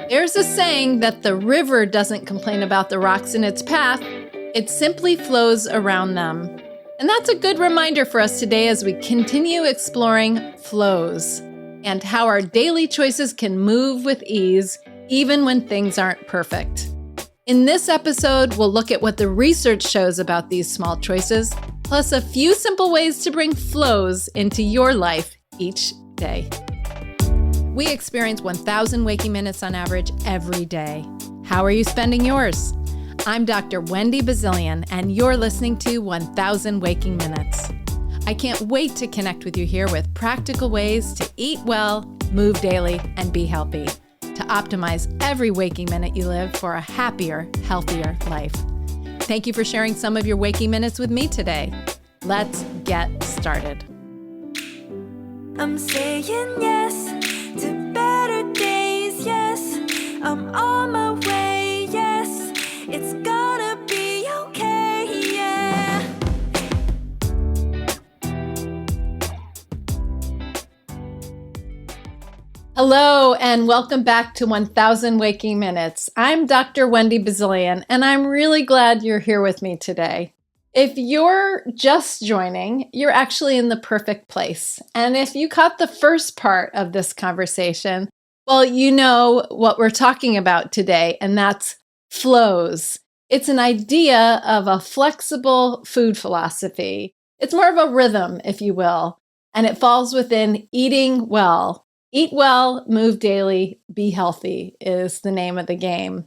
There's a saying that the river doesn't complain about the rocks in its path, it simply flows around them. And that's a good reminder for us today as we continue exploring flows and how our daily choices can move with ease even when things aren't perfect. In this episode, we'll look at what the research shows about these small choices, plus a few simple ways to bring flows into your life each day. We experience 1,000 waking minutes on average every day. How are you spending yours? I'm Dr. Wendy Bazilian, and you're listening to 1,000 Waking Minutes. I can't wait to connect with you here with practical ways to eat well, move daily, and be healthy, to optimize every waking minute you live for a happier, healthier life. Thank you for sharing some of your waking minutes with me today. Let's get started. I'm saying yes to better days, yes. I'm on my way, yes. It's gonna be okay, yeah. Hello, and welcome back to 1,000 Waking Minutes. I'm Dr. Wendy Bazilian, and I'm really glad you're here with me today. If you're just joining, you're actually in the perfect place. And if you caught the first part of this conversation, well, you know what we're talking about today, and that's flows. It's an idea of a flexible food philosophy. It's more of a rhythm, if you will, and it falls within eating well. Eat well, move daily, be healthy is the name of the game.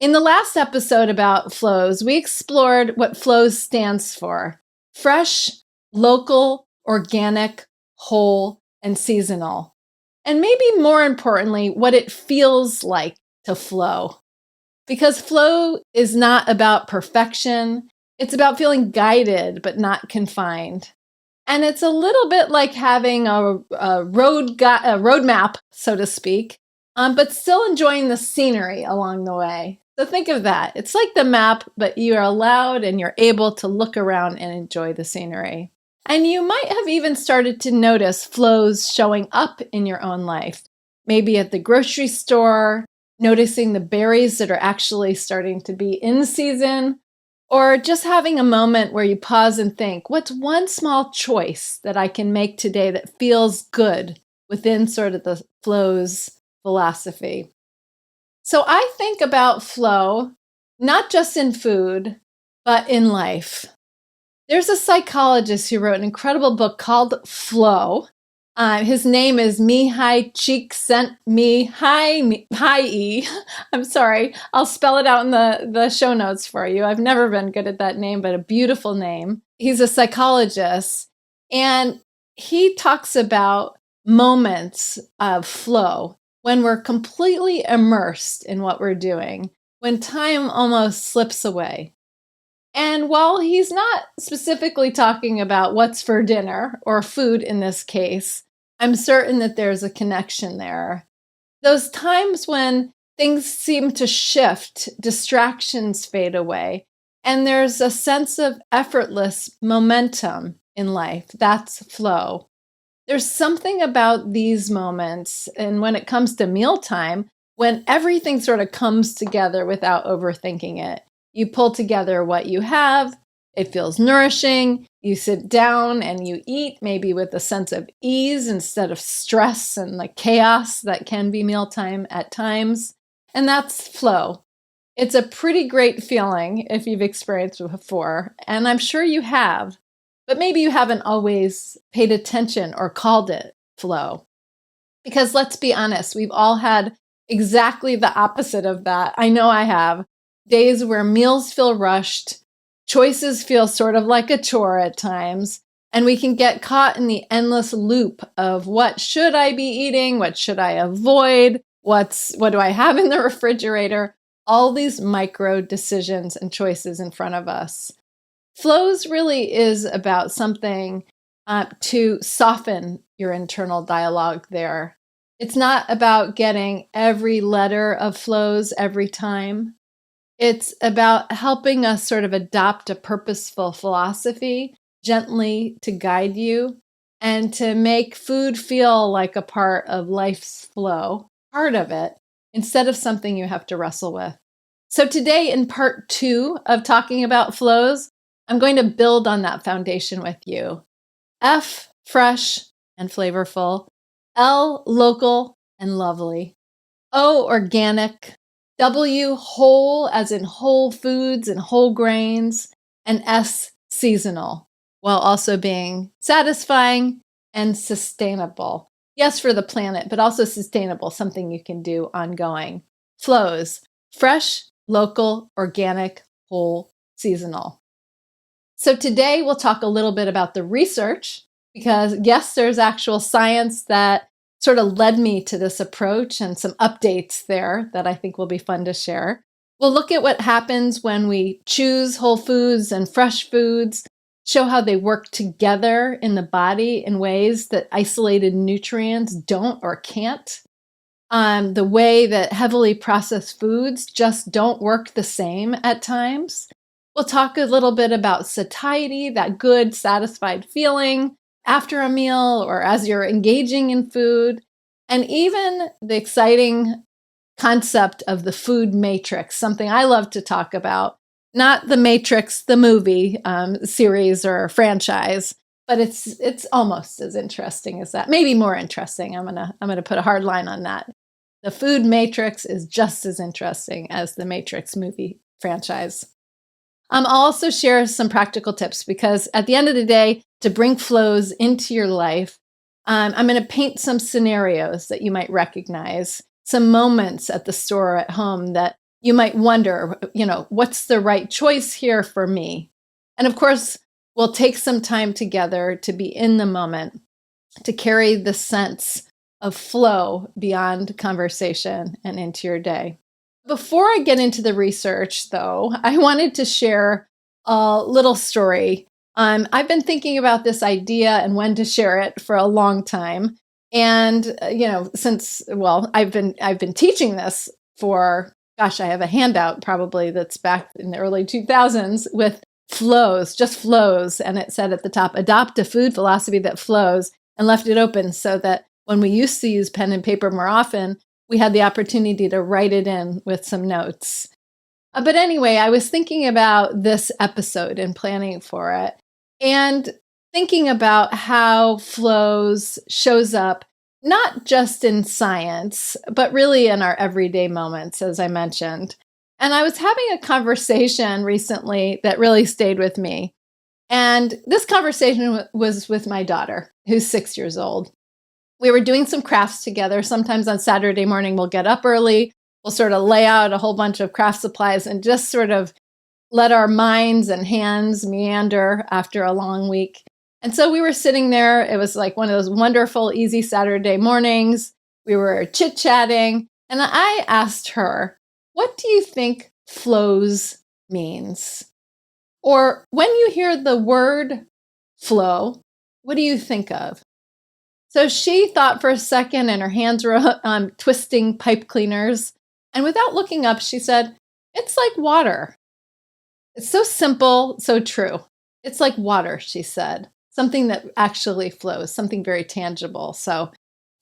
In the last episode about flows, we explored what flows stands for: fresh, local, organic, whole, and seasonal. And maybe more importantly, what it feels like to flow. Because flow is not about perfection, it's about feeling guided but not confined. And it's a little bit like having a road map, so to speak, but still enjoying the scenery along the way. So think of that. It's like the map, but you are allowed and you're able to look around and enjoy the scenery. And you might have even started to notice flows showing up in your own life. Maybe at the grocery store, noticing the berries that are actually starting to be in season, or just having a moment where you pause and think, what's one small choice that I can make today that feels good within sort of the flows philosophy? So I think about flow, not just in food, but in life. There's a psychologist who wrote an incredible book called Flow. His name is Mihai Csikszentmihalyi. I'm sorry, I'll spell it out in the show notes for you. I've never been good at that name, but a beautiful name. He's a psychologist, and he talks about moments of flow when we're completely immersed in what we're doing, when time almost slips away. And while he's not specifically talking about what's for dinner, or food in this case, I'm certain that there's a connection there. Those times when things seem to shift, distractions fade away, and there's a sense of effortless momentum in life. That's flow. There's something about these moments, and when it comes to mealtime, when everything sort of comes together without overthinking it. You pull together what you have, it feels nourishing, you sit down and you eat, maybe with a sense of ease instead of stress and the chaos that can be mealtime at times. And that's flow. It's a pretty great feeling if you've experienced it before, and I'm sure you have. But maybe you haven't always paid attention or called it flow. Because let's be honest, we've all had exactly the opposite of that. I know I have. Days where meals feel rushed, choices feel sort of like a chore at times, and we can get caught in the endless loop of what should I be eating? What should I avoid? What do I have in the refrigerator? All these micro decisions and choices in front of us. Flows really is about something to soften your internal dialogue there. It's not about getting every letter of flows every time. It's about helping us sort of adopt a purposeful philosophy gently to guide you and to make food feel like a part of life's flow, part of it, instead of something you have to wrestle with. So today, in part 2 of talking about flows, I'm going to build on that foundation with you. F, fresh and flavorful. L, local and lovely. O, organic. W, whole, as in whole foods and whole grains. And S, seasonal, while also being satisfying and sustainable. Yes, for the planet, but also sustainable, something you can do ongoing. Flows, fresh, local, organic, whole, seasonal. So today we'll talk a little bit about the research, because yes, there's actual science that sort of led me to this approach and some updates there that I think will be fun to share. We'll look at what happens when we choose whole foods and fresh foods, show how they work together in the body in ways that isolated nutrients don't or can't. The way that heavily processed foods just don't work the same at times. We'll talk a little bit about satiety, that good, satisfied feeling after a meal or as you're engaging in food, and even the exciting concept of the food matrix, something I love to talk about. Not the Matrix, the movie series or franchise, but it's almost as interesting as that. Maybe more interesting. I'm gonna put a hard line on that. The food matrix is just as interesting as the Matrix movie franchise. I'll also share some practical tips, because at the end of the day, to bring flows into your life, I'm going to paint some scenarios that you might recognize, some moments at the store or at home that you might wonder, what's the right choice here for me? And of course, we'll take some time together to be in the moment, to carry the sense of flow beyond conversation and into your day. Before I get into the research, though, I wanted to share a little story. I've been thinking about this idea and when to share it for a long time. And, I've been teaching this for, I have a handout probably that's back in the early 2000s with flows, just flows. And it said at the top, adopt a food philosophy that flows, and left it open so that when we used to use pen and paper more often, we had the opportunity to write it in with some notes. But anyway, I was thinking about this episode and planning for it, and thinking about how flows shows up not just in science, but really in our everyday moments, as I mentioned. And I was having a conversation recently that really stayed with me. And this conversation was with my daughter, who's 6 years old. We were doing some crafts together. Sometimes on Saturday morning, we'll get up early. We'll sort of lay out a whole bunch of craft supplies and just sort of let our minds and hands meander after a long week. And so we were sitting there. It was like one of those wonderful, easy Saturday mornings. We were chit-chatting. And I asked her, what do you think flows means? Or when you hear the word flow, what do you think of? So she thought for a second, and her hands were twisting pipe cleaners. And without looking up, she said, it's like water. It's so simple, so true. It's like water, she said. Something that actually flows, something very tangible.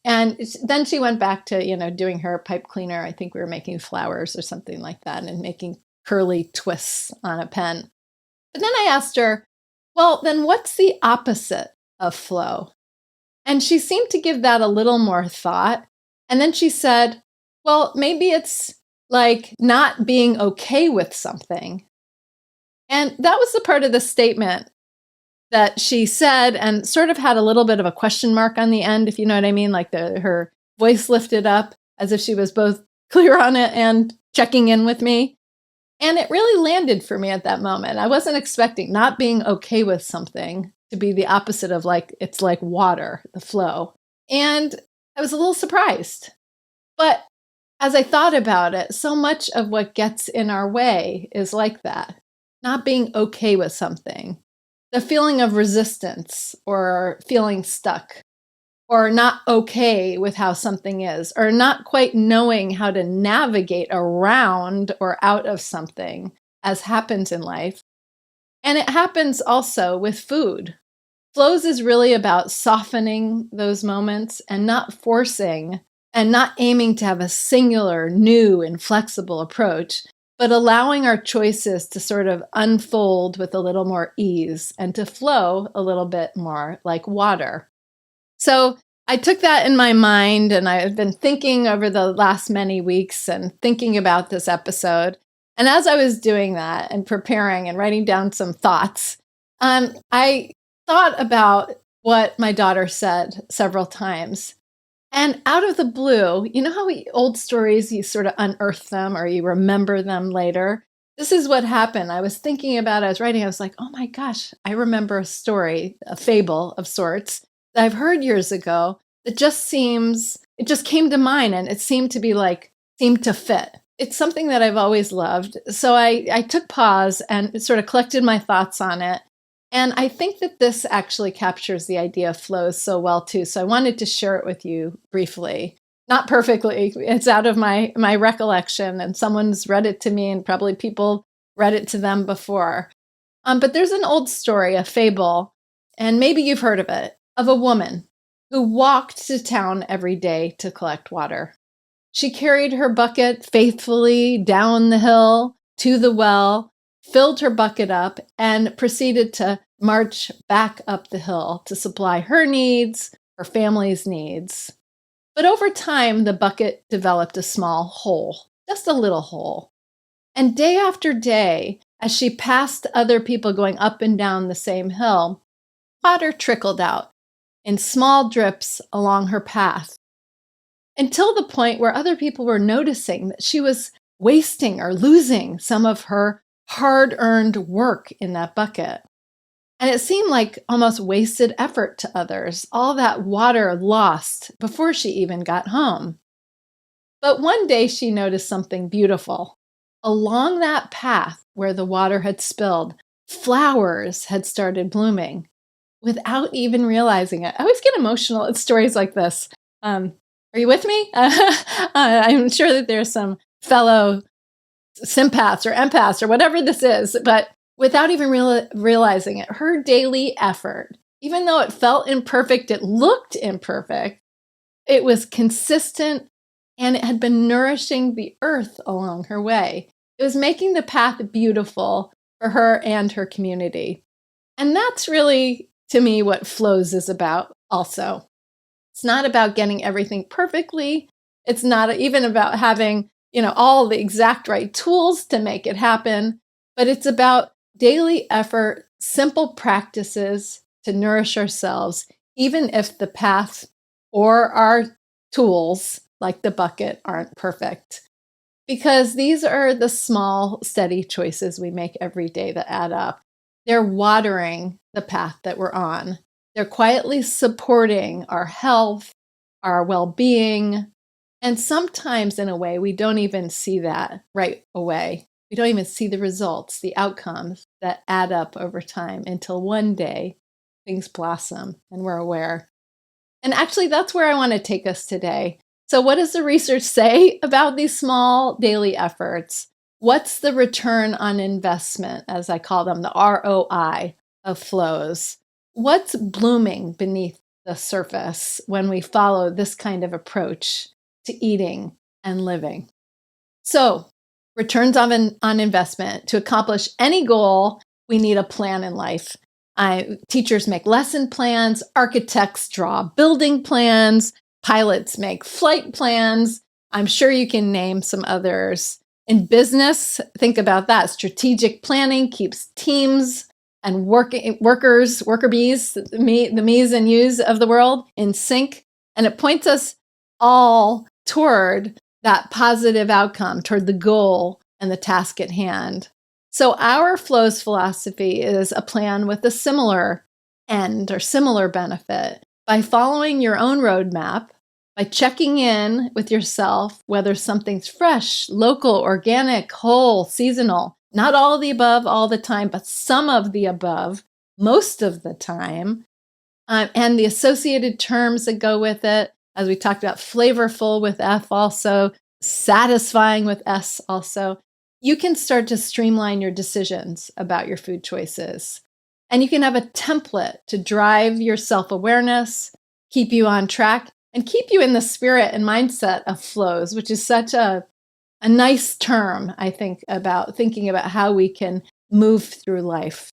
And then she went back to, doing her pipe cleaner. I think we were making flowers or something like that and making curly twists on a pen. But then I asked her, well, then what's the opposite of flow? And she seemed to give that a little more thought. And then she said, well, maybe it's like not being okay with something. And that was the part of the statement that she said and sort of had a little bit of a question mark on the end, if you know what I mean, like her voice lifted up as if she was both clear on it and checking in with me. And it really landed for me at that moment. I wasn't expecting not being okay with something to be the opposite of it's like water, the flow. And I was a little surprised. But as I thought about it, so much of what gets in our way is like that. Not being okay with something. The feeling of resistance or feeling stuck, or not okay with how something is, or not quite knowing how to navigate around or out of something, as happens in life. And it happens also with food. Flows is really about softening those moments and not forcing and not aiming to have a singular, new, and flexible approach, but allowing our choices to sort of unfold with a little more ease and to flow a little bit more like water. So I took that in my mind, and I've been thinking over the last many weeks and thinking about this episode. And as I was doing that and preparing and writing down some thoughts, I thought about what my daughter said several times. And out of the blue, you know how old stories, you sort of unearth them or you remember them later? This is what happened. I was thinking about it, I was writing, I was like, oh my gosh, I remember a story, a fable of sorts that I've heard years ago that it just came to mind, and it seemed to fit. It's something that I've always loved. So I took pause and sort of collected my thoughts on it. And I think that this actually captures the idea of flows so well too. So I wanted to share it with you briefly. Not perfectly. It's out of my recollection, and someone's read it to me, and probably people read it to them before. But there's an old story, a fable, and maybe you've heard of it, of a woman who walked to town every day to collect water. She carried her bucket faithfully down the hill to the well, filled her bucket up, and proceeded to march back up the hill to supply her needs, her family's needs. But over time, the bucket developed a small hole, just a little hole. And day after day, as she passed other people going up and down the same hill, water trickled out in small drips along her path, until the point where other people were noticing that she was wasting or losing some of her hard-earned work in that bucket. And it seemed like almost wasted effort to others, all that water lost before she even got home. But one day she noticed something beautiful. Along that path where the water had spilled, flowers had started blooming without even realizing it. I always get emotional at stories like this. Are you with me? I'm sure that there's some fellow sympaths or empaths or whatever this is, but without even realizing it, her daily effort, even though it felt imperfect, it looked imperfect, it was consistent, and it had been nourishing the earth along her way. It was making the path beautiful for her and her community. And that's really, to me, what flows is about also. It's not about getting everything perfectly. It's not even about having, all the exact right tools to make it happen, but it's about daily effort, simple practices to nourish ourselves, even if the path or our tools, like the bucket, aren't perfect. Because these are the small, steady choices we make every day that add up. They're watering the path that we're on. They're quietly supporting our health, our well-being, and sometimes in a way we don't even see that right away. We don't even see the results, the outcomes that add up over time until one day things blossom and we're aware. And actually, that's where I want to take us today. So what does the research say about these small daily efforts? What's the return on investment, as I call them, the ROI of flows? What's blooming beneath the surface when we follow this kind of approach to eating and living? So, returns on investment. To accomplish any goal, we need a plan in life. Teachers make lesson plans, architects draw building plans, pilots make flight plans. I'm sure you can name some others. In business, think about that. Strategic planning keeps teams and worker bees, the me's and you's of the world, in sync. And it points us all toward that positive outcome, toward the goal and the task at hand. So our flows philosophy is a plan with a similar end or similar benefit. By following your own roadmap, by checking in with yourself, whether something's fresh, local, organic, whole, seasonal, not all of the above all the time, but some of the above most of the time, and the associated terms that go with it, as we talked about, flavorful with F also, satisfying with S also, you can start to streamline your decisions about your food choices. And you can have a template to drive your self-awareness, keep you on track, and keep you in the spirit and mindset of flows, which is such a nice term, I think, about thinking about how we can move through life.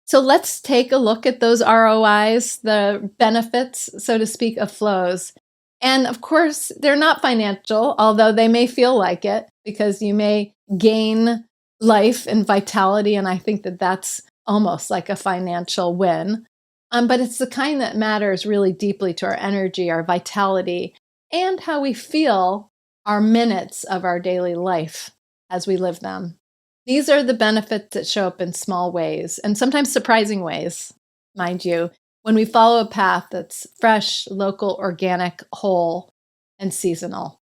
So let's take a look at those ROIs, the benefits, so to speak, of flows. And of course, they're not financial, although they may feel like it, because you may gain life and vitality. And I think that that's almost like a financial win. But it's the kind that matters really deeply to our energy, our vitality, and how we feel our minutes of our daily life as we live them. These are the benefits that show up in small ways, and sometimes surprising ways, mind you, when we follow a path that's fresh, local, organic, whole, and seasonal.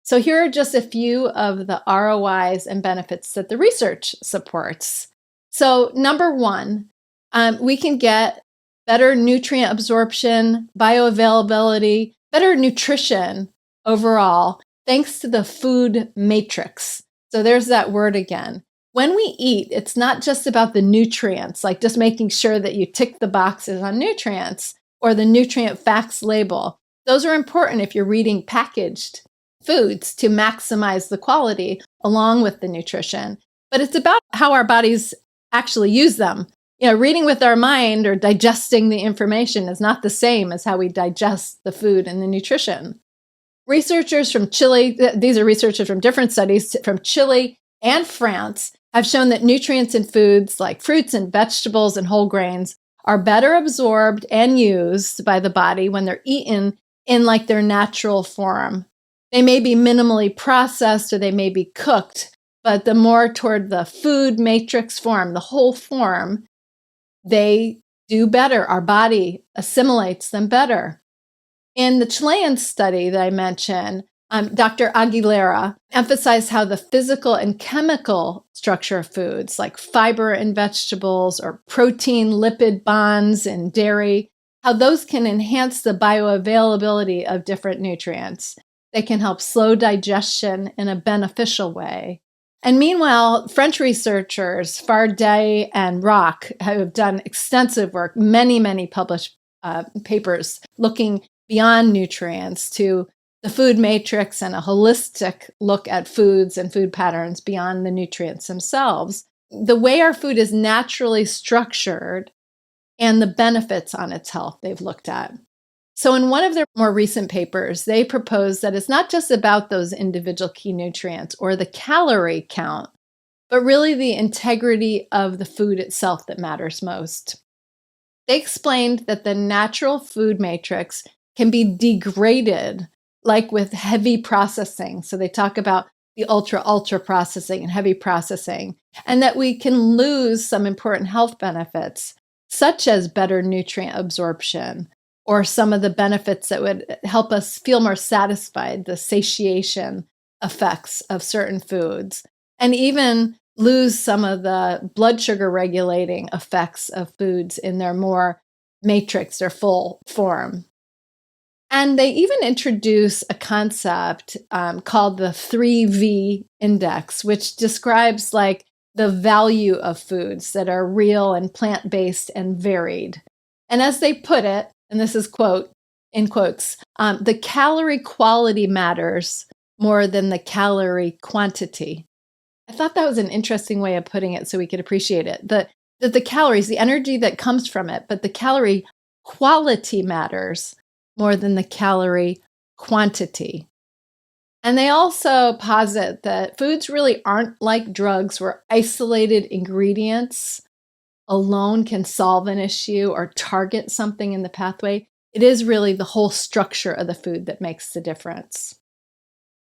So here are just a few of the ROIs and benefits that the research supports. So number one, we can get better nutrient absorption, bioavailability, better nutrition overall, thanks to the food matrix. So there's that word again. When we eat, it's not just about the nutrients, like just making sure that you tick the boxes on nutrients or the nutrient facts label. Those are important if you're reading packaged foods to maximize the quality along with the nutrition. But it's about how our bodies actually use them. Reading with our mind or digesting the information is not the same as how we digest the food and the nutrition. Researchers from Chile, these are researchers from different studies from Chile and France, have shown that nutrients in foods like fruits and vegetables and whole grains are better absorbed and used by the body when they're eaten in like their natural form. They may be minimally processed or they may be cooked, but the more toward the food matrix form, the whole form, they do better. Our body assimilates them better. In the Chilean study that I mentioned, Dr. Aguilera emphasized how the physical and chemical structure of foods, like fiber in vegetables or protein lipid bonds in dairy, how those can enhance the bioavailability of different nutrients. They can help slow digestion in a beneficial way. And meanwhile, French researchers, Fardet and Rock, have done extensive work, many published papers looking beyond nutrients to the food matrix and a holistic look at foods and food patterns beyond the nutrients themselves. The way our food is naturally structured and the benefits on its health they've looked at. So in one of their more recent papers, they proposed that it's not just about those individual key nutrients or the calorie count, but really the integrity of the food itself that matters most. They explained that the natural food matrix can be degraded, like with heavy processing. So they talk about the ultra processing and heavy processing, and that we can lose some important health benefits, such as better nutrient absorption, or some of the benefits that would help us feel more satisfied, the satiation effects of certain foods, and even lose some of the blood sugar regulating effects of foods in their more matrix or full form. And they even introduce a concept called the 3V index, which describes like the value of foods that are real and plant-based and varied. And as they put it, and this is quote, in quotes, the calorie quality matters more than the calorie quantity. I thought that was an interesting way of putting it so we could appreciate it. That the calories, the energy that comes from it, but the calorie quality matters more than the calorie quantity. And they also posit that foods really aren't like drugs where isolated ingredients alone can solve an issue or target something in the pathway. It is really the whole structure of the food that makes the difference.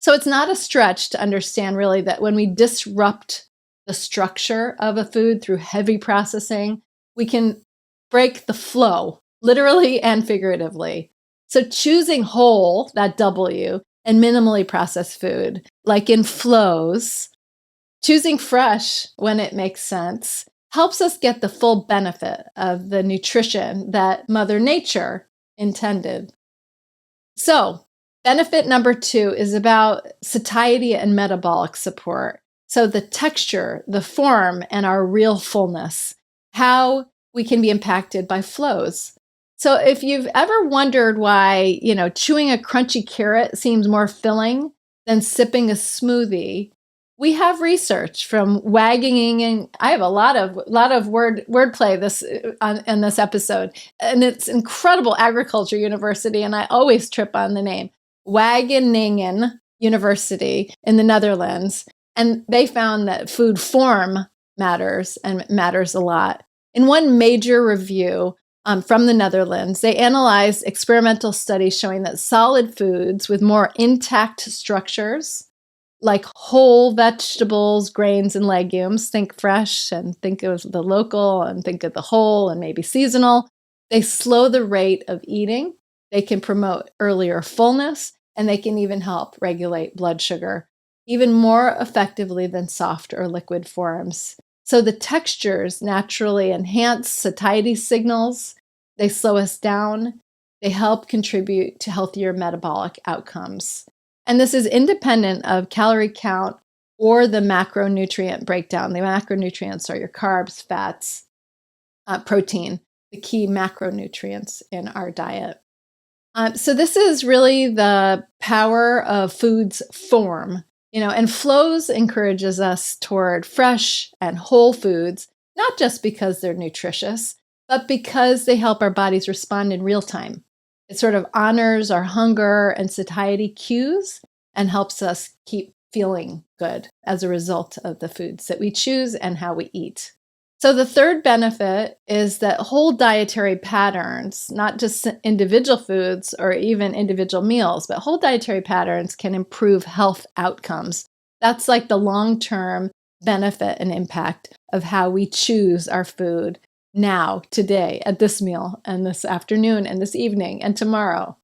So it's not a stretch to understand really that when we disrupt the structure of a food through heavy processing, we can break the flow, literally and figuratively. So choosing whole, that W, and minimally processed food, like in flows, choosing fresh when it makes sense, helps us get the full benefit of the nutrition that Mother Nature intended. So, benefit number 2 is about satiety and metabolic support. So the texture, the form, and our real fullness, how we can be impacted by flows. So if you've ever wondered why, chewing a crunchy carrot seems more filling than sipping a smoothie, we have research from wagging, and I have a lot of wordplay in this episode, and it's incredible agriculture university, and I always trip on the name Wageningen University in the Netherlands, and they found that food form matters and matters a lot. In one major review, from the Netherlands, they analyzed experimental studies showing that solid foods with more intact structures, like whole vegetables, grains, and legumes, think fresh and think of the local and think of the whole and maybe seasonal, they slow the rate of eating, they can promote earlier fullness, and they can even help regulate blood sugar, even more effectively than soft or liquid forms. So the textures naturally enhance satiety signals, they slow us down, they help contribute to healthier metabolic outcomes. And this is independent of calorie count or the macronutrient breakdown. The macronutrients are your carbs, fats, protein, the key macronutrients in our diet. So this is really the power of food's form. And Flows encourages us toward fresh and whole foods, not just because they're nutritious, but because they help our bodies respond in real time. It sort of honors our hunger and satiety cues and helps us keep feeling good as a result of the foods that we choose and how we eat. So the third benefit is that whole dietary patterns, not just individual foods or even individual meals, but whole dietary patterns can improve health outcomes. That's like the long-term benefit and impact of how we choose our food now, today, at this meal, and this afternoon, and this evening, and tomorrow.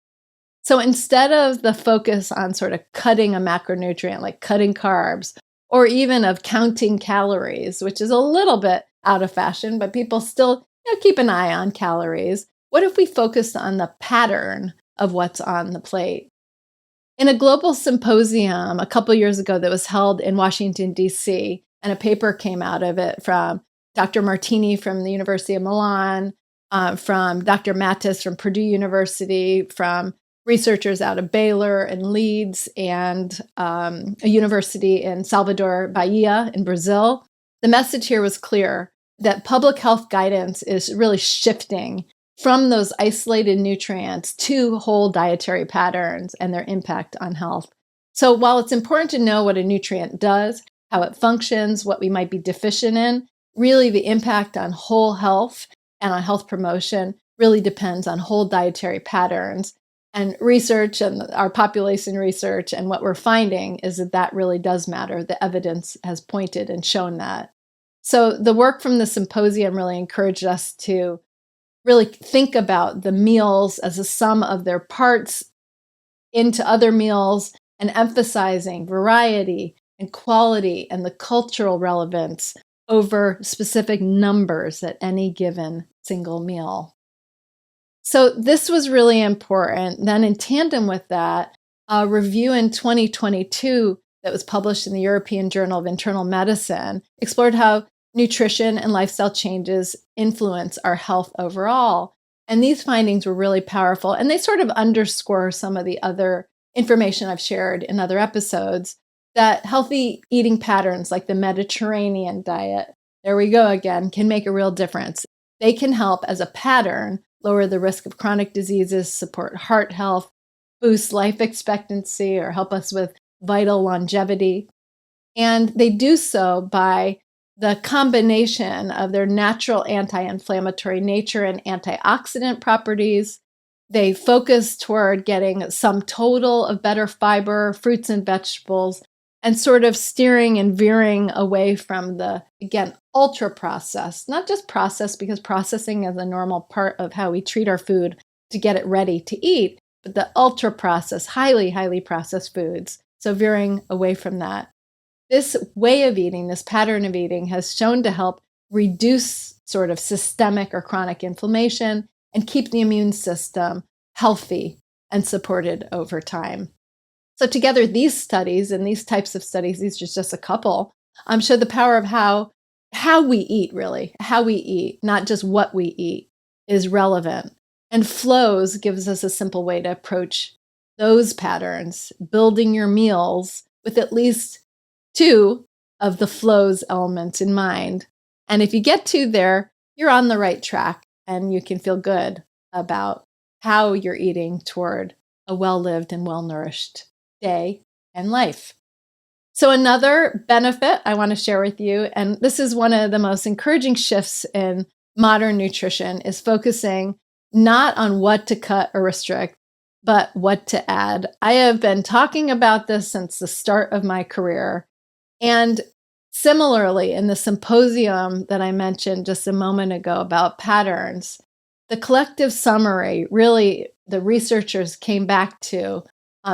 So instead of the focus on sort of cutting a macronutrient, like cutting carbs, or even of counting calories, which is a little bit out of fashion, but people still keep an eye on calories. What if we focused on the pattern of what's on the plate? In a global symposium a couple years ago that was held in Washington, D.C., and a paper came out of it from Dr. Martini from the University of Milan, from Dr. Mattis from Purdue University, from researchers out of Baylor and Leeds, and a university in Salvador Bahia in Brazil. The message here was clear that public health guidance is really shifting from those isolated nutrients to whole dietary patterns and their impact on health. So while it's important to know what a nutrient does, how it functions, what we might be deficient in, really the impact on whole health and on health promotion really depends on whole dietary patterns. And research and our population research and what we're finding is that really does matter. The evidence has pointed and shown that. So the work from the symposium really encouraged us to really think about the meals as a sum of their parts into other meals and emphasizing variety and quality and the cultural relevance over specific numbers at any given single meal. So this was really important. Then in tandem with that, a review in 2022 that was published in the European Journal of Internal Medicine explored how nutrition and lifestyle changes influence our health overall. And these findings were really powerful, and they sort of underscore some of the other information I've shared in other episodes, that healthy eating patterns like the Mediterranean diet, there we go again, can make a real difference. They can help as a pattern lower the risk of chronic diseases, support heart health, boost life expectancy, or help us with vital longevity. And they do so by the combination of their natural anti-inflammatory nature and antioxidant properties. They focus toward getting some total of better fiber, fruits and vegetables, and sort of steering and veering away from the, again, ultra-processed, not just processed, because processing is a normal part of how we treat our food to get it ready to eat, but the ultra-processed, highly, highly processed foods. So veering away from that. This way of eating, this pattern of eating, has shown to help reduce sort of systemic or chronic inflammation and keep the immune system healthy and supported over time. So together, these studies and these types of studies, these are just a couple, show the power of how we eat, really. How we eat, not just what we eat, is relevant. And flows gives us a simple way to approach those patterns, building your meals with at least 2 of the flows elements in mind. And if you get 2 there, you're on the right track and you can feel good about how you're eating toward a well-lived and well-nourished day and life. So another benefit I want to share with you, and this is one of the most encouraging shifts in modern nutrition, is focusing not on what to cut or restrict, but what to add. I have been talking about this since the start of my career. And similarly, in the symposium that I mentioned just a moment ago about patterns, the collective summary, really, the researchers came back to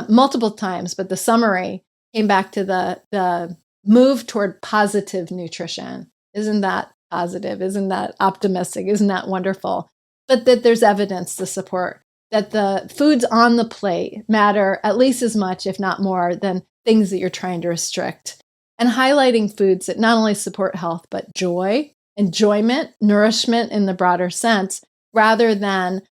multiple times, but the summary came back to the move toward positive nutrition. Isn't that positive? Isn't that optimistic? Isn't that wonderful? But that there's evidence to support that the foods on the plate matter at least as much, if not more, than things that you're trying to restrict. And highlighting foods that not only support health, but joy, enjoyment, nourishment in the broader sense, rather than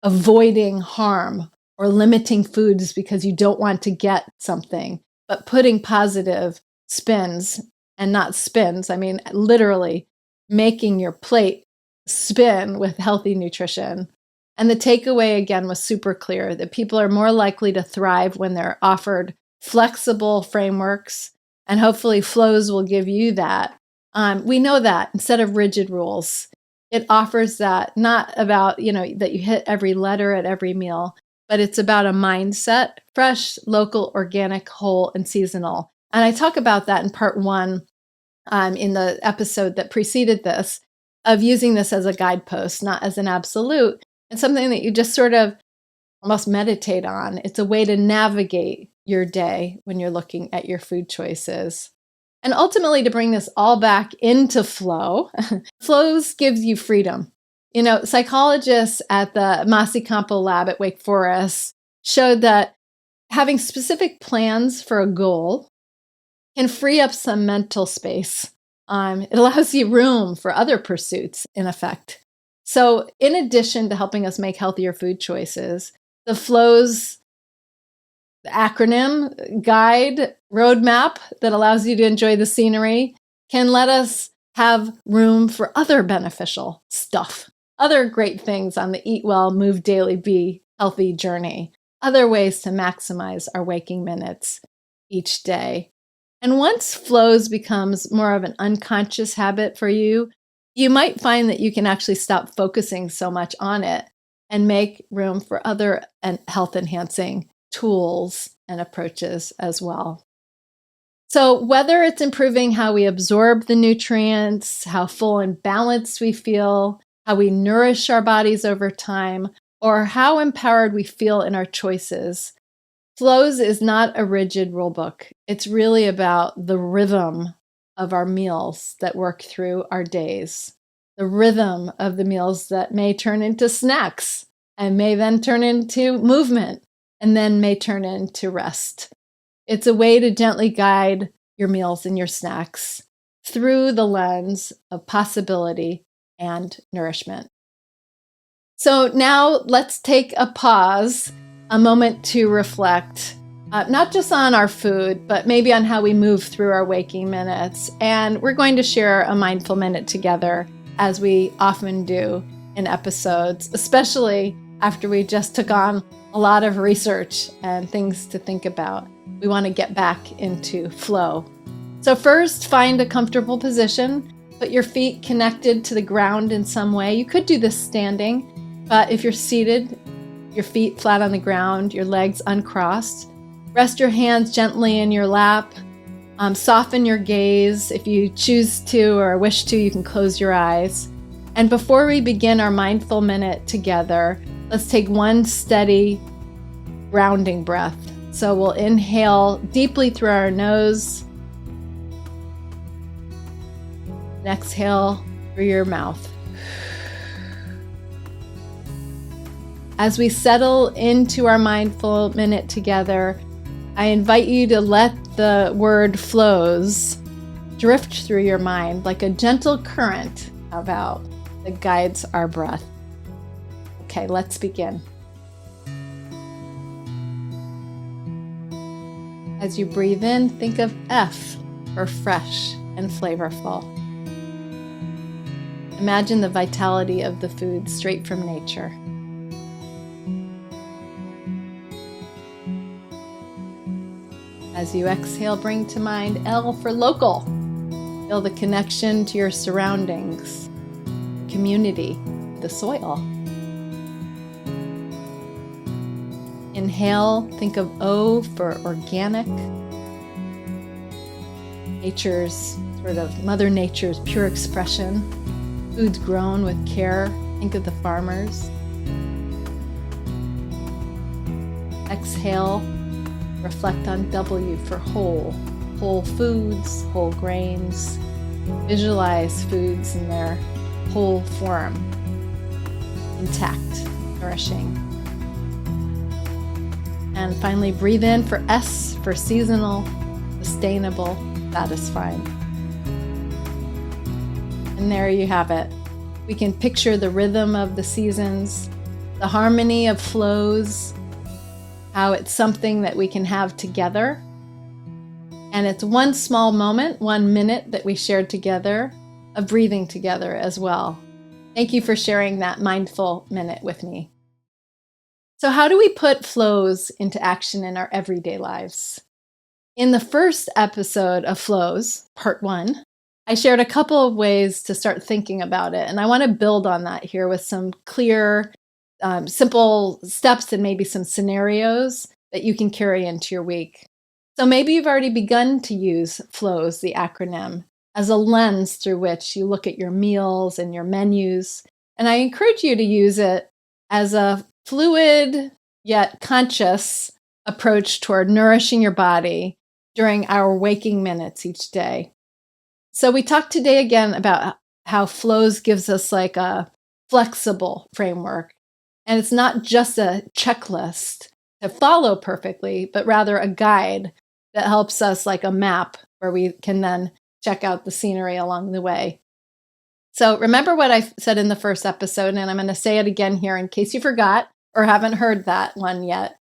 avoiding harm or limiting foods because you don't want to get something, but putting positive spins, and not spins, I mean literally making your plate spin with healthy nutrition. And the takeaway again was super clear that people are more likely to thrive when they're offered flexible frameworks, and hopefully flows will give you that. We know that instead of rigid rules, it offers that, not about, that you hit every letter at every meal, but it's about a mindset, fresh, local, organic, whole, and seasonal. And I talk about that in part 1 in the episode that preceded this, of using this as a guidepost, not as an absolute, and something that you just sort of almost meditate on. It's a way to navigate your day when you're looking at your food choices. And ultimately, to bring this all back into flow, flows gives you freedom. Psychologists at the Masi Campo lab at Wake Forest showed that having specific plans for a goal can free up some mental space. It allows you room for other pursuits, in effect. So in addition to helping us make healthier food choices, the flows acronym, guide, roadmap that allows you to enjoy the scenery can let us have room for other beneficial stuff, other great things on the Eat Well, Move Daily, Be Healthy journey, other ways to maximize our waking minutes each day. And once flows becomes more of an unconscious habit for you, you might find that you can actually stop focusing so much on it and make room for other health-enhancing tools and approaches as well. So whether it's improving how we absorb the nutrients, how full and balanced we feel, how we nourish our bodies over time, or how empowered we feel in our choices, flows is not a rigid rule book. It's really about the rhythm of our meals that work through our days, the rhythm of the meals that may turn into snacks and may then turn into movement and then may turn into rest. It's a way to gently guide your meals and your snacks through the lens of possibility and nourishment. So now let's take a pause, a moment to reflect, not just on our food, but maybe on how we move through our waking minutes. And we're going to share a mindful minute together, as we often do in episodes, especially after we just took on a lot of research and things to think about. We want to get back into flow. So first, find a comfortable position. Put your feet connected to the ground in some way. You could do this standing, but if you're seated, your feet flat on the ground, your legs uncrossed. Rest your hands gently in your lap. Soften your gaze. If you choose to or wish to, you can close your eyes. And before we begin our mindful minute together, let's take one steady grounding breath. So we'll inhale deeply through our nose and exhale through your mouth. As we settle into our mindful minute together, I invite you to let the word flows drift through your mind like a gentle current that guides our breath. Okay. Okay, let's begin. As you breathe in, think of F for fresh and flavorful. Imagine the vitality of the food straight from nature. As you exhale, bring to mind L for local. Feel the connection to your surroundings, community, the soil. Inhale, think of O for organic. Mother Nature's pure expression. Foods grown with care. Think of the farmers. Exhale, reflect on W for whole. Whole foods, whole grains. Visualize foods in their whole form. Intact, nourishing. And finally, breathe in for S for seasonal, sustainable, satisfying. And there you have it. We can picture the rhythm of the seasons, the harmony of flows, how it's something that we can have together. And it's one small moment, 1 minute that we shared together of breathing together as well. Thank you for sharing that mindful minute with me. So how do we put flows into action in our everyday lives? In the first episode of Flows, part 1, I shared a couple of ways to start thinking about it. And I want to build on that here with some clear, simple steps and maybe some scenarios that you can carry into your week. So maybe you've already begun to use Flows, the acronym, as a lens through which you look at your meals and your menus. And I encourage you to use it as a fluid yet conscious approach toward nourishing your body during our waking minutes each day. So we talked today again about how Flows gives us like a flexible framework. And it's not just a checklist to follow perfectly, but rather a guide that helps us like a map where we can then check out the scenery along the way. So remember what I said in the first episode, and I'm going to say it again here in case you forgot or haven't heard that one yet.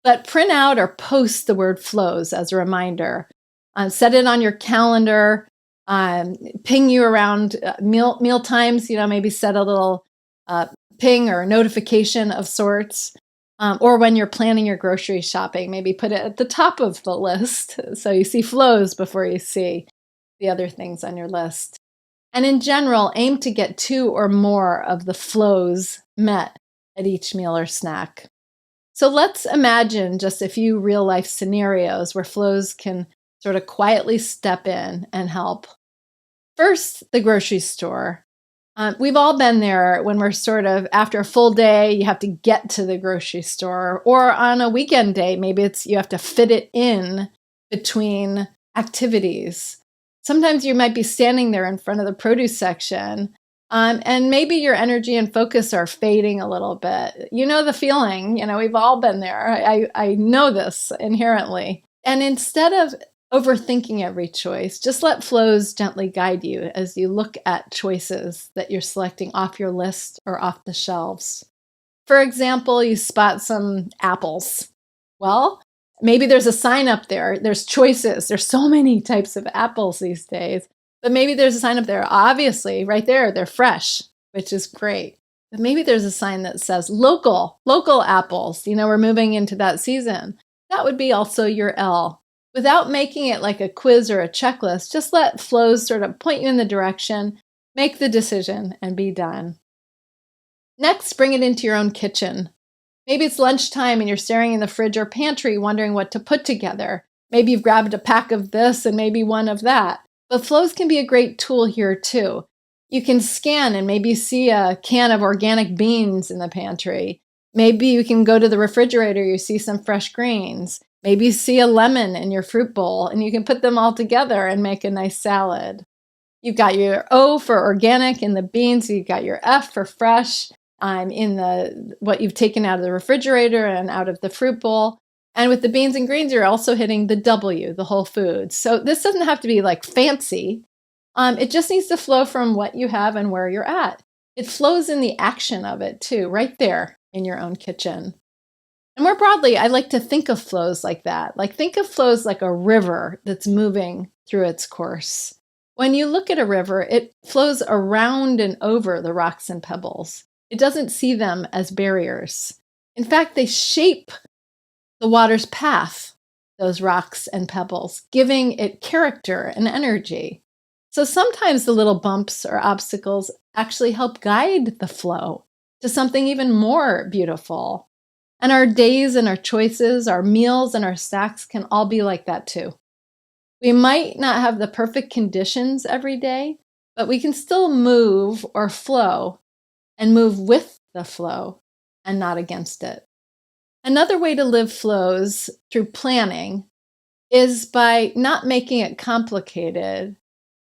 But print out or post the word Flows as a reminder. Set it on your calendar. Ping you around meal times, maybe set a little ping or notification of sorts. Or when you're planning your grocery shopping, maybe put it at the top of the list so you see Flows before you see the other things on your list. And in general, aim to get 2 or more of the Flows met at each meal or snack. So let's imagine just a few real-life scenarios where Flows can sort of quietly step in and help. First, the grocery store. We've all been there when we're sort of, after a full day, you have to get to the grocery store. Or on a weekend day, maybe you have to fit it in between activities. Sometimes you might be standing there in front of the produce section, and maybe your energy and focus are fading a little bit. You know the feeling, we've all been there. I know this inherently. And instead of overthinking every choice, just let Flows gently guide you as you look at choices that you're selecting off your list or off the shelves. For example, you spot some apples. Well, maybe there's a sign up there. There's choices. There's so many types of apples these days. But maybe there's a sign up there. Obviously, right there, they're fresh, which is great. But maybe there's a sign that says local apples. We're moving into that season. That would be also your L. Without making it like a quiz or a checklist, just let Flows sort of point you in the direction, make the decision, and be done. Next, bring it into your own kitchen. Maybe it's lunchtime and you're staring in the fridge or pantry wondering what to put together. Maybe you've grabbed a pack of this and maybe one of that. But Flows can be a great tool here too. You can scan and maybe see a can of organic beans in the pantry. Maybe you can go to the refrigerator, you see some fresh greens. Maybe you see a lemon in your fruit bowl and you can put them all together and make a nice salad. You've got your O for organic in the beans. You've got your F for fresh in what you've taken out of the refrigerator and out of the fruit bowl. And with the beans and greens, you're also hitting the W, the whole foods. So this doesn't have to be like fancy. It just needs to flow from what you have and where you're at. It flows in the action of it too, right there in your own kitchen. And more broadly, I like to think of flows like that. Like think of flows like a river that's moving through its course. When you look at a river, it flows around and over the rocks and pebbles. It doesn't see them as barriers. In fact, they shape the water's path, those rocks and pebbles, giving it character and energy. So sometimes the little bumps or obstacles actually help guide the flow to something even more beautiful. And our days and our choices, our meals and our snacks can all be like that too. We might not have the perfect conditions every day, but we can still move or flow and move with the flow and not against it. Another way to live flows through planning is by not making it complicated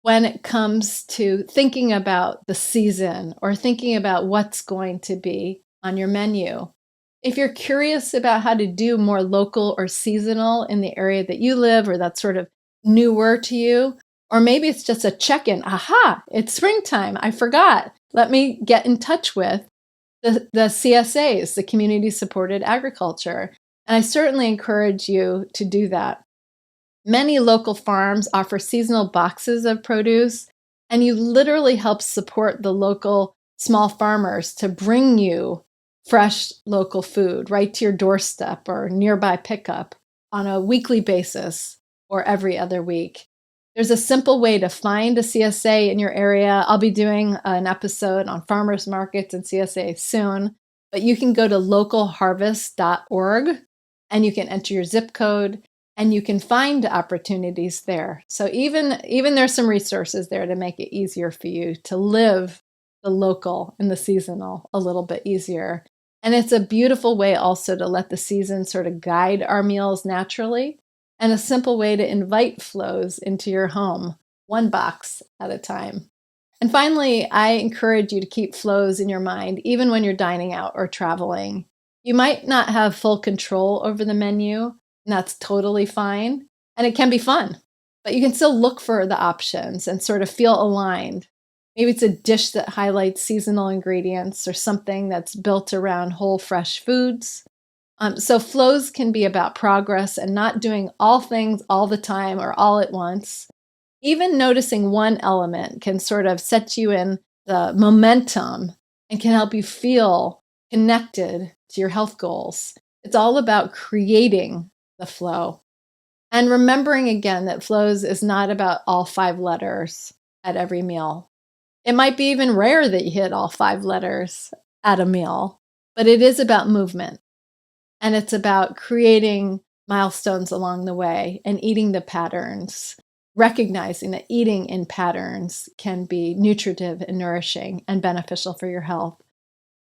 when it comes to thinking about the season or thinking about what's going to be on your menu. If you're curious about how to do more local or seasonal in the area that you live, or that's sort of newer to you, or maybe it's just a check-in, aha, it's springtime, I forgot. Let me get in touch with the CSAs, the community supported agriculture. And I certainly encourage you to do that. Many local farms offer seasonal boxes of produce, and you literally help support the local small farmers to bring you fresh local food right to your doorstep or nearby pickup on a weekly basis or every other week. There's a simple way to find a CSA in your area. I'll be doing an episode on farmers markets and CSA soon, but you can go to localharvest.org and you can enter your zip code and you can find opportunities there. So even there's some resources there to make it easier for you to live the local and the seasonal a little bit easier. And it's a beautiful way also to let the season sort of guide our meals naturally, and a simple way to invite flows into your home, one box at a time. And finally, I encourage you to keep flows in your mind, even when you're dining out or traveling. You might not have full control over the menu, and that's totally fine. And it can be fun, but you can still look for the options and sort of feel aligned. Maybe it's a dish that highlights seasonal ingredients or something that's built around whole, fresh foods. So flows can be about progress and not doing all things all the time or all at once. Even noticing one element can sort of set you in the momentum and can help you feel connected to your health goals. It's all about creating the flow. And remembering again that flows is not about all 5 letters at every meal. It might be even rare that you hit all 5 letters at a meal, but it is about movement. And it's about creating milestones along the way and eating the patterns, recognizing that eating in patterns can be nutritive and nourishing and beneficial for your health.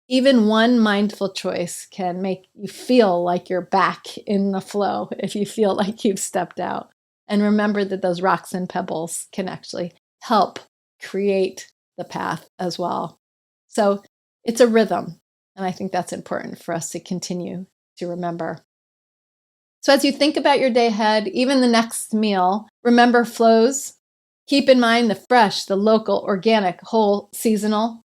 Even one mindful choice can make you feel like you're back in the flow if you feel like you've stepped out. And remember that those rocks and pebbles can actually help create the path as well. So it's a rhythm, and I think that's important for us to continue to remember. So as you think about your day ahead, even the next meal, remember flows. Keep in mind the fresh, the local, organic, whole, seasonal.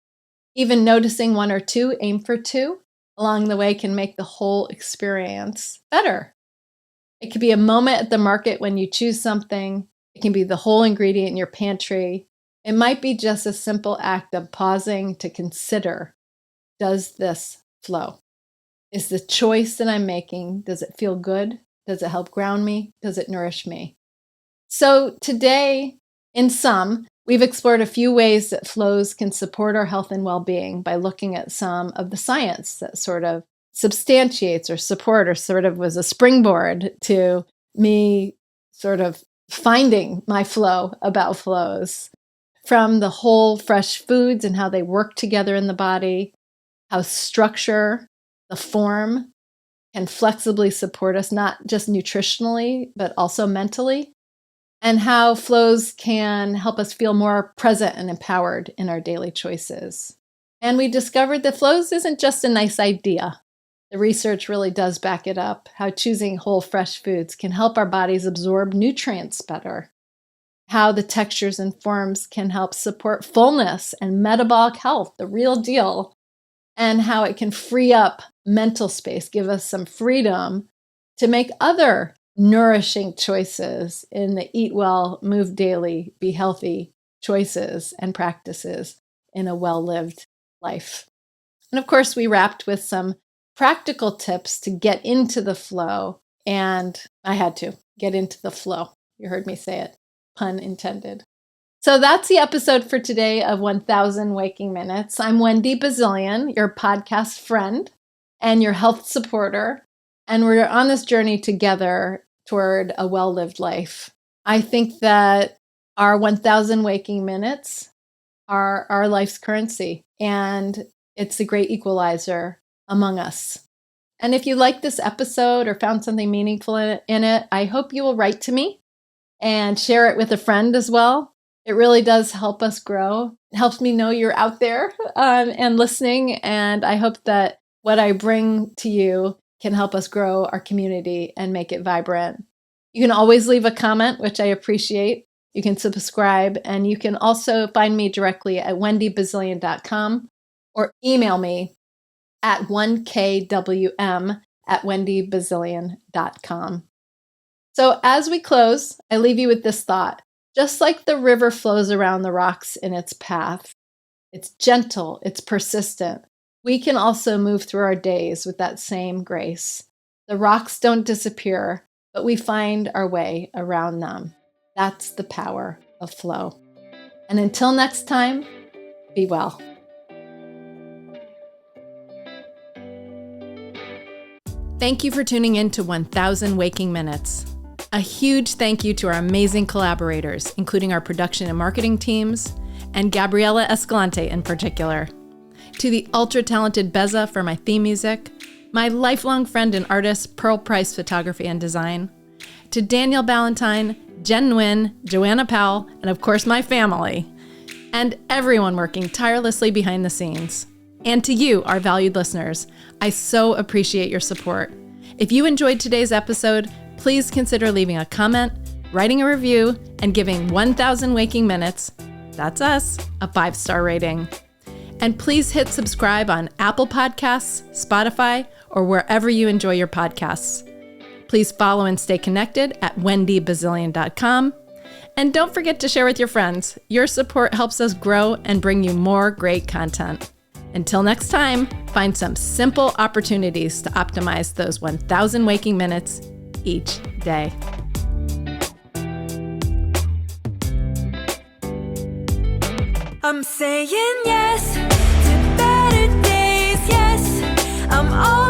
Even noticing 1 or 2, aim for 2 along the way can make the whole experience better. It could be a moment at the market when you choose something. It can be the whole ingredient in your pantry. It might be just a simple act of pausing to consider, does this flow? Is the choice that I'm making, does it feel good? Does it help ground me? Does it nourish me? So today, in sum, we've explored a few ways that flows can support our health and well-being by looking at some of the science that sort of substantiates or support or sort of was a springboard to me sort of finding my flow about flows. From the whole fresh foods and how they work together in the body, how structure, the form can flexibly support us, not just nutritionally, but also mentally, and how flows can help us feel more present and empowered in our daily choices. And we discovered that flows isn't just a nice idea. The research really does back it up, how choosing whole, fresh foods can help our bodies absorb nutrients better, how the textures and forms can help support fullness and metabolic health, the real deal, and how it can free up mental space, give us some freedom to make other nourishing choices in the eat well, move daily, be healthy choices and practices in a well-lived life. And of course, we wrapped with some practical tips to get into the flow. And I had to get into the flow. You heard me say it, pun intended. So that's the episode for today of 1000 Waking Minutes. I'm Wendy Bazilian, your podcast friend and your health supporter. And we're on this journey together toward a well-lived life. I think that our 1000 waking minutes are our life's currency, and it's a great equalizer among us. And if you liked this episode or found something meaningful in it, I hope you will write to me and share it with a friend as well. It really does help us grow. It helps me know you're out there and listening, and I hope that what I bring to you can help us grow our community and make it vibrant. You can always leave a comment, which I appreciate. You can subscribe, and you can also find me directly at wendybazilian.com or email me at 1kwm@wendybazilian.com. So as we close, I leave you with this thought. Just like the river flows around the rocks in its path, it's gentle, it's persistent. We can also move through our days with that same grace. The rocks don't disappear, but we find our way around them. That's the power of flow. And until next time, be well. Thank you for tuning in to 1000 Waking Minutes. A huge thank you to our amazing collaborators, including our production and marketing teams, and Gabriela Escalante in particular. To the ultra-talented Beza for my theme music, my lifelong friend and artist, Pearl Price Photography and Design, to Daniel Ballantyne, Jen Nguyen, Joanna Powell, and of course my family, and everyone working tirelessly behind the scenes. And to you, our valued listeners, I so appreciate your support. If you enjoyed today's episode, please consider leaving a comment, writing a review, and giving 1000 Waking Minutes, that's us, a 5-star rating. And please hit subscribe on Apple Podcasts, Spotify, or wherever you enjoy your podcasts. Please follow and stay connected at wendybazilian.com. And don't forget to share with your friends. Your support helps us grow and bring you more great content. Until next time, find some simple opportunities to optimize those 1000 waking minutes each day. I'm saying yes to better days, yes, I'm all